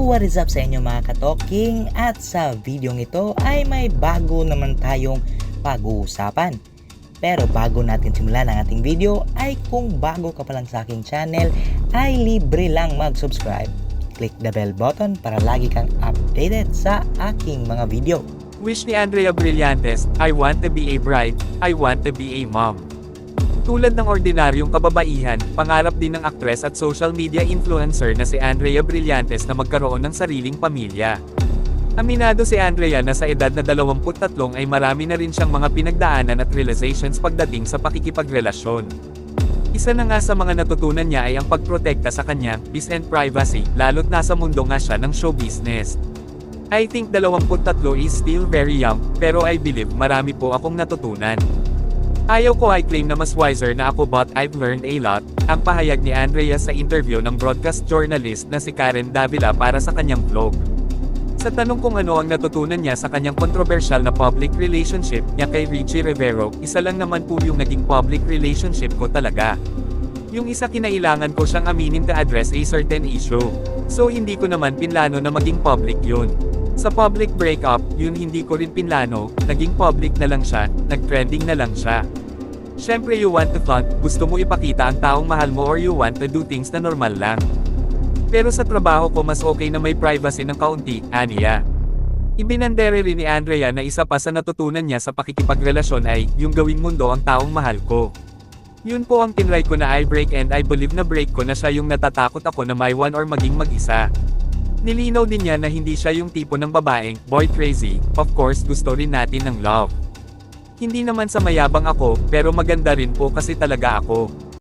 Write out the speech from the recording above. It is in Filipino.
What is up sa inyo mga katoking? At sa videong ito ay may bago naman tayong pag-uusapan. Pero bago natin simulan ang ating video ay kung bago ka pa lang sa aking channel ay libre lang mag-subscribe. Click the bell button para lagi kang updated sa aking mga video. Wish ni Andrea Brillantes, I want to be a bride, I want to be a mom. Tulad ng ordinaryong kababaihan, pangarap din ng aktres at social media influencer na si Andrea Brillantes na magkaroon ng sariling pamilya. Aminado si Andrea na sa edad na 23 ay marami na rin siyang mga pinagdaanan at realizations pagdating sa pakikipagrelasyon. Isa na nga sa mga natutunan niya ay ang pagprotekta sa kanyang peace and privacy, lalo't nasa mundo nga siya ng show business. I think 23 is still very young, pero I believe marami po akong natutunan. Ayaw ko ay claim na mas wiser na ako but I've learned a lot, ang pahayag ni Andrea sa interview ng broadcast journalist na si Karen Davila para sa kanyang vlog. Sa tanong kung ano ang natutunan niya sa kanyang controversial na public relationship niya kay Richie Rivero, isa lang naman po yung naging public relationship ko talaga. Yung isa kinailangan ko siyang aminin to address a certain issue. So hindi ko naman pinlano na maging public yun. Sa public breakup, yun hindi ko rin pinlano, naging public na lang siya, nag-trending na lang siya. Syempre you want to flaunt, gusto mo ipakita ang taong mahal mo or you want to do things na normal lang. Pero sa trabaho ko mas okay na may privacy ng kaunti, aniya. Ibinandere rin ni Andrea na isa pa sa natutunan niya sa pakikipagrelasyon ay, yung gawing mundo ang taong mahal ko. Yun po ang tinry ko na i-break and I believe na break ko na siya yung natatakot ako na may one or maging mag-isa. Nilinaw din niya na hindi siya yung tipo ng babaeng, boy crazy, of course gusto rin natin ng love. Hindi naman sa mayabang ako, pero maganda rin po kasi talaga ako.